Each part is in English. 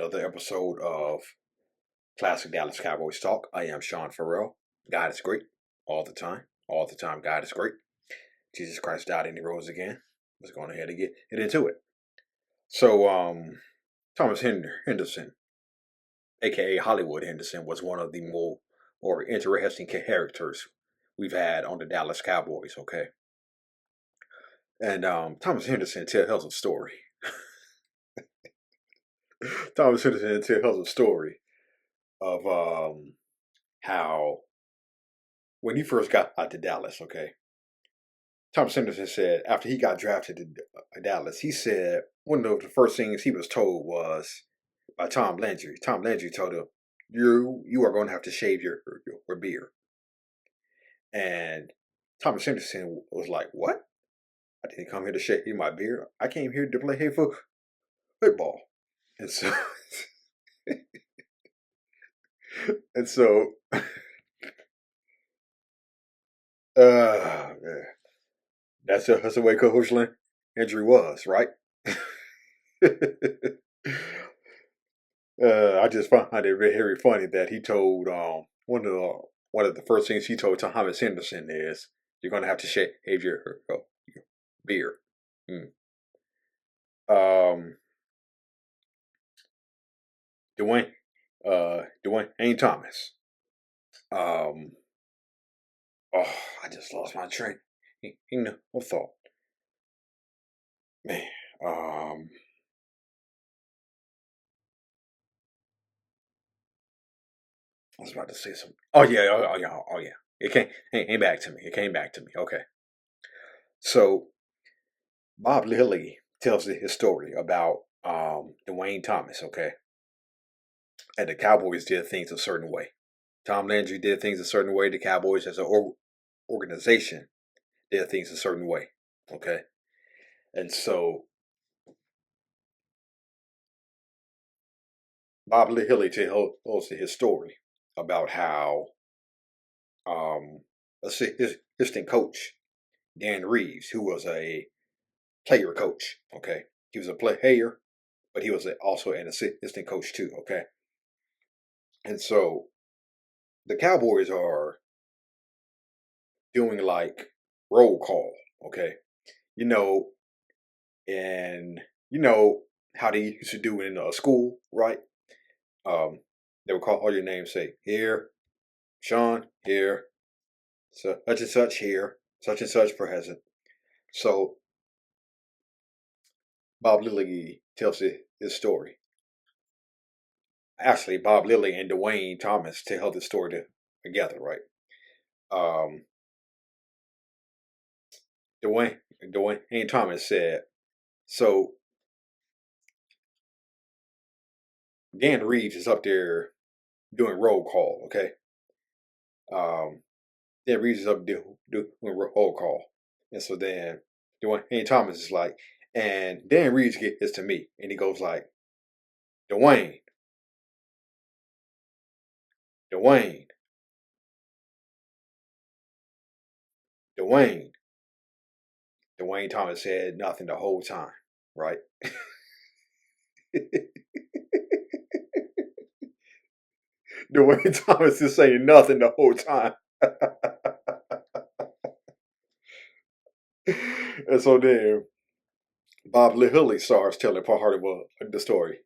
another episode of Classic Dallas Cowboys Talk. I am Sean Farrell. God is great all the time. All the time, God is great. Jesus Christ died and he rose again. Let's go ahead and get into it. So, Thomas Henderson, aka Hollywood Henderson, was one of the more interesting characters we've had on the Dallas Cowboys. Okay, and Thomas Henderson tells a story. Thomas Henderson tells a story of how when he first got out to Dallas, okay, Thomas Henderson said after he got drafted to Dallas, he said one of the first things he was told was by Tom Landry. Tom Landry told him, "You are going to have to shave your beard." And Thomas Henderson was like, "What? I didn't come here to shave my beard. I came here to play football." And so, and so, man. That's the way Coach Landry was, right? I just find it very funny that he told one of the first things he told Thomas Henderson is you're going to have to shave your beard. Duane Thomas. I just lost my train. No thought. Man. I was about to say something. Oh yeah. It came back to me. It came back to me. Okay. So Bob Lilly tells his story about Duane Thomas. Okay, and the Cowboys did things a certain way. Tom Landry did things a certain way. The Cowboys, as an organization, did things a certain way. Okay, and so Bob Lilly tells his story about how assistant coach Dan Reeves, who was a player coach, okay, he was a player, but he was also an assistant coach too, okay, and so the Cowboys are doing like roll call, okay, you know, and you know how they used to do in school, right? They would call all your names, say here, Sean, here, such and such here, such and such present. So Bob Lilly tells his story. Actually, Bob Lilly and Duane Thomas tell the story together, right? Duane Thomas said, so Dan Reeves is up there doing roll call, okay? Dan Reeves is up doing roll call. And so then Duane Thomas is like, and Dan Reeves gets to me, and he goes like, Duane, Duane, Duane. Duane Thomas said nothing the whole time, right? Duane Thomas is saying nothing the whole time. And so then Bob Lilly starts telling part of the story.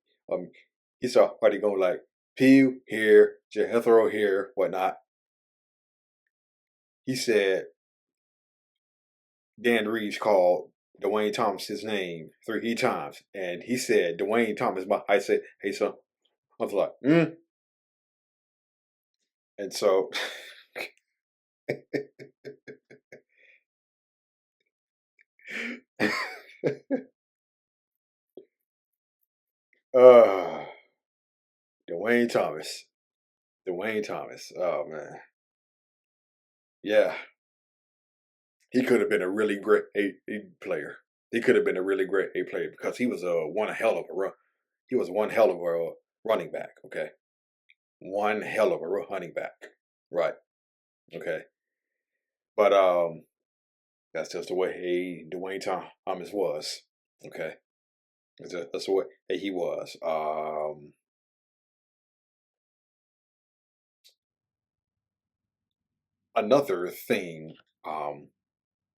He started going like, Pew here, Jethro here, whatnot. He said Dan Reeves called Duane Thomas's name 3 times, and he said Duane Thomas. I said, "Hey, son," I was like, and so. Duane Thomas. Duane Thomas. Oh man. Yeah. He could have been a really great player. He could have been a really great player because he was one hell of a run. He was one hell of a running back. Okay. One hell of a running back. Right. Okay. But that's just the way Duane Thomas was. Okay. That's the way he was. another thing,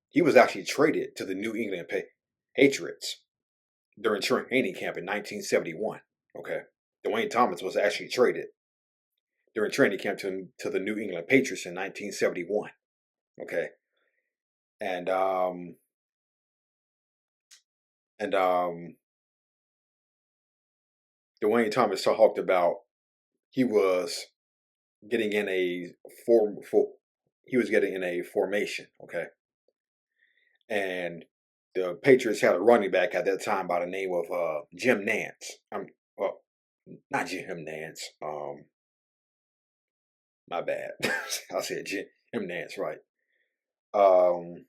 he was actually traded to the New England Patriots during training camp in 1971. Okay, Duane Thomas was actually traded during training camp to the New England Patriots in 1971. Okay, and and Duane Thomas talked about he was getting in a he was getting in a formation. Okay, and the Patriots had a running back at that time by the name of Jim Nance. Well, not Jim Nance. My bad. I said Jim Nance, right? Um,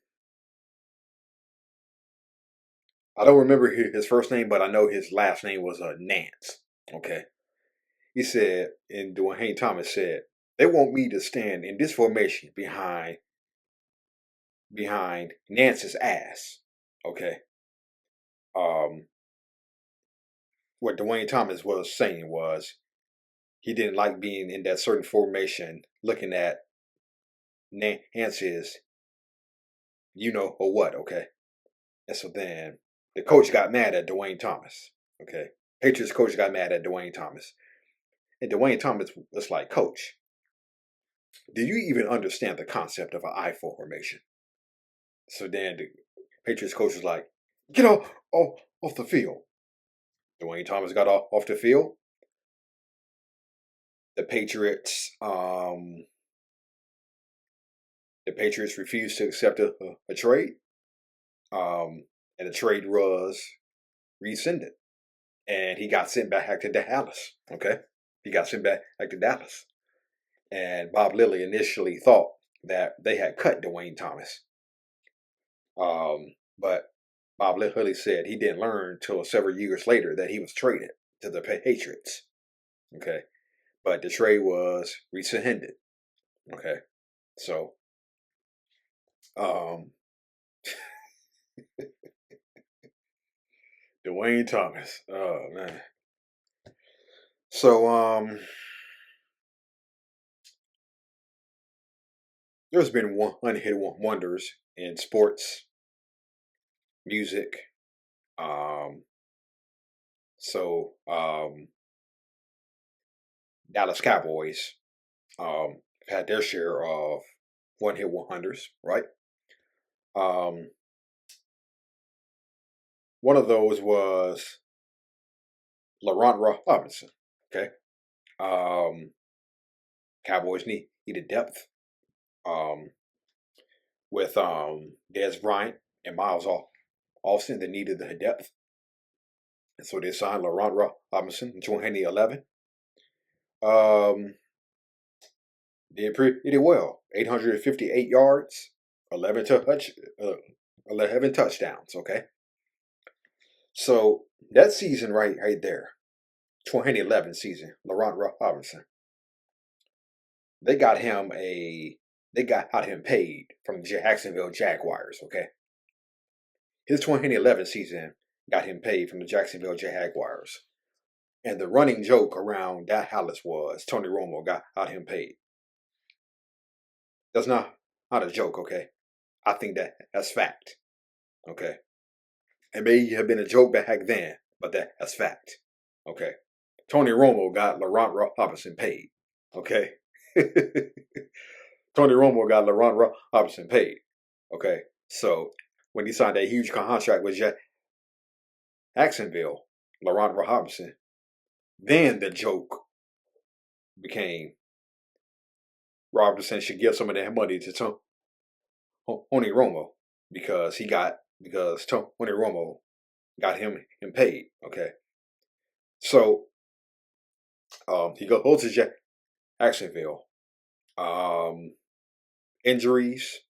I don't remember his first name, but I know his last name was Nance. Okay. He said, and Duane Thomas said, they want me to stand in this formation behind Nance's ass. Okay. Um, what Duane Thomas was saying was he didn't like being in that certain formation, looking at Nance's, you know, or what. Okay. And so then the coach got mad at Duane Thomas. Okay. Patriots coach got mad at Duane Thomas. And Duane Thomas was like, Coach, do you even understand the concept of an I formation? So then the Patriots coach was like, get off the field. Duane Thomas got off the field. The Patriots refused to accept a trade. And the trade was rescinded. And he got sent back to Dallas. Okay. He got sent back to Dallas. And Bob Lilly initially thought that they had cut Duane Thomas. But Bob Lilly said he didn't learn until several years later that he was traded to the Patriots. Okay. But the trade was rescinded. Okay. So, Duane Thomas. Oh, man. So, there's been one-hit wonders in sports, music. So, Dallas Cowboys had their share of one-hit wonders, right? One of those was Laurent Robinson. Okay. Cowboys needed depth. With Dez Bryant and Miles Austin, they needed the depth. And so they signed Laurent Robinson in 2011. Did pretty well. 858 yards, 11 touchdowns. Okay. So that season right there, 2011 season, Laurent Robinson, they got him paid from the Jacksonville Jaguars. Okay. His 2011 season got him paid from the Jacksonville Jaguars. And the running joke around Dallas was Tony Romo got him paid. That's not a joke, okay? I think that's fact. Okay. It may have been a joke back then, but that's fact. Okay. Tony Romo got Laurent Robinson paid. Okay. Tony Romo got Laurent Robinson paid. Okay. So when he signed that huge contract with Jacksonville, Laurent Robinson, then the joke became Robinson should give some of that money to Tony Romo because Tony Romo got him paid. Okay, so he goes to Jacksonville. Injuries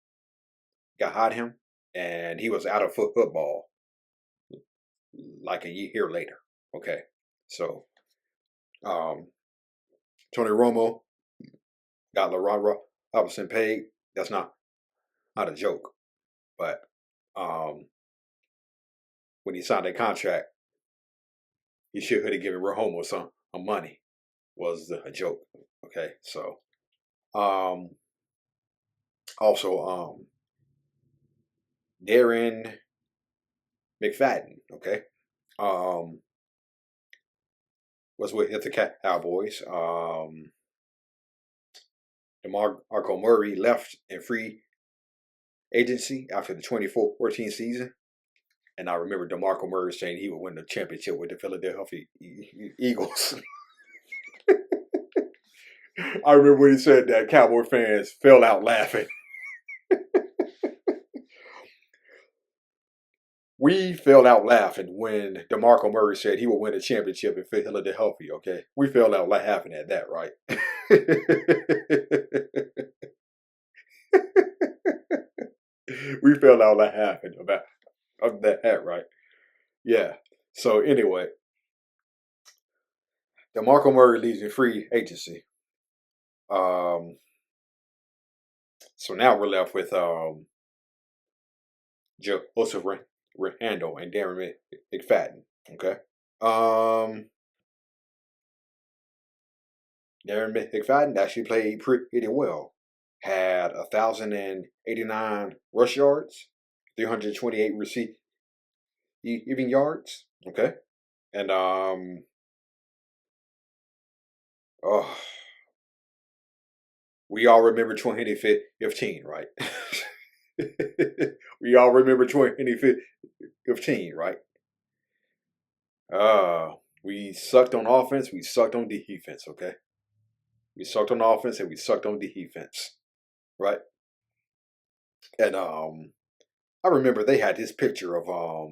got him, and he was out of football like a year later. Okay, so Tony Romo got Laurent Robinson paid. That's not a joke, but when he signed that contract, he should have given Romo some money. Was a joke. Okay, so Also, Darren McFadden, okay, um, was with the Cowboys. DeMarco Murray left in free agency after the 2014 season. And I remember DeMarco Murray saying he would win the championship with the Philadelphia Eagles. I remember when he said that, Cowboy fans fell out laughing. We fell out laughing when DeMarco Murray said he would win a championship in Philadelphia, okay? We fell out laughing at that, right? We fell out laughing about that, right? Yeah. So anyway, DeMarco Murray leaves in free agency. So now we're left with Joseph Randall and Darren McFadden. Okay. Um, Darren McFadden actually played pretty well. Had 1,089 rush yards, 328 receiving yards. Okay. And oh, we all remember 2015, right? We all remember 2015, right? We sucked on offense, we sucked on defense, okay? We sucked on offense and we sucked on defense, right? And I remember they had this picture of I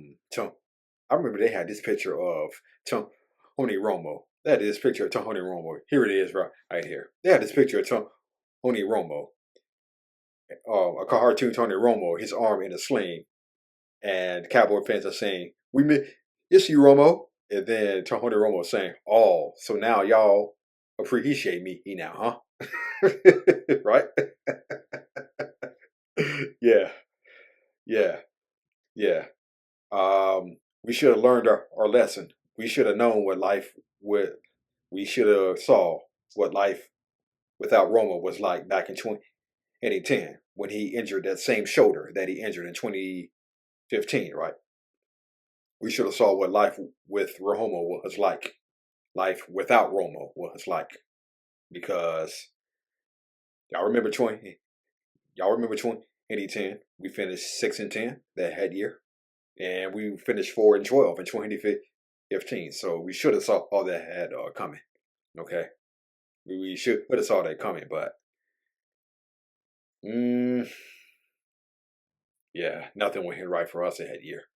remember they had this picture of Tony Romo. They had this picture of Tony Romo. Here it is, right here. They had this picture of Tony Romo, a cartoon Tony Romo, his arm in a sling, and Cowboy fans are saying, "We miss you, Romo," and then Tony Romo saying, "Oh, so now y'all appreciate me now, huh?" Right? Yeah, yeah, yeah. We should have learned our lesson. We should have known what life would. We should have saw what life without Roma was like back in 2010 when he injured that same shoulder that he injured in 2015. Right? We should have saw what life with Romo was like. Life without Romo was like, because y'all remember 2010. We finished 6-10 that year, and we finished 4-12 in 2015. So we should have saw all that had coming. Okay, we should have saw that coming, but yeah, nothing went right for us that year.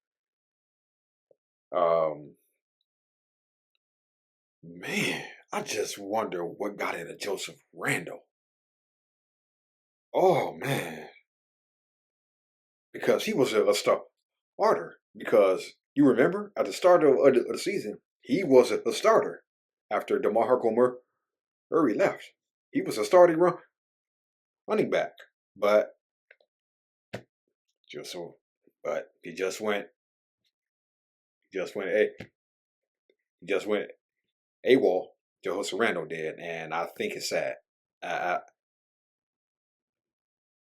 Man, I just wonder what got into Joseph Randall. Oh man, because he was a starter. Because you remember at the start of the season, he was a starter after DeMarco Murray left. He was a starting running back, but just so, but he just went a he just went AWOL. Joseph Randall did, and I think it's sad. I,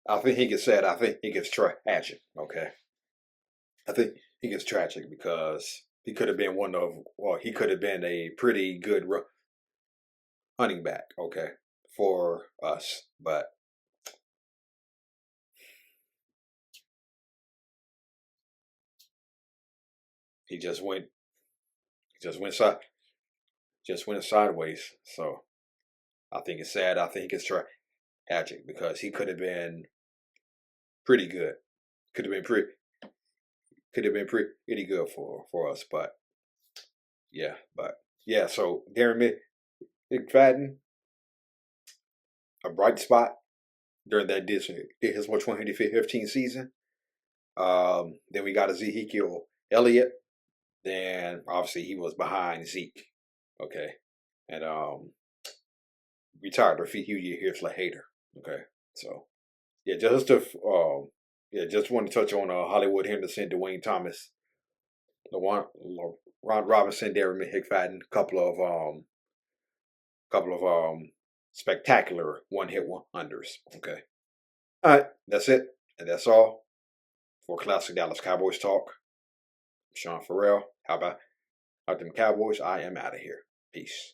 I think he gets sad. I think he gets tragic. Okay, I think he gets tragic because he could have been he could have been a pretty good running back. Okay, for us, but he just went side, just went sideways. So I think it's sad. I think it's tragic because he could have been pretty good. Could have been pretty good for us. But yeah. So Darren McFadden, a bright spot during that his 2015 season. Then we got Ezekiel Elliott. Then obviously he was behind Zeke. Okay, and retired a few years later. Okay, so yeah, just want to touch on Hollywood Henderson, Duane Thomas, Laurent Robinson, Darren McFadden, couple of spectacular one hit wonders. Okay, All right, that's it, and that's all for Classic Dallas Cowboys talk. I'm Sean Farrell. How about them Cowboys? I am out of here. Peace.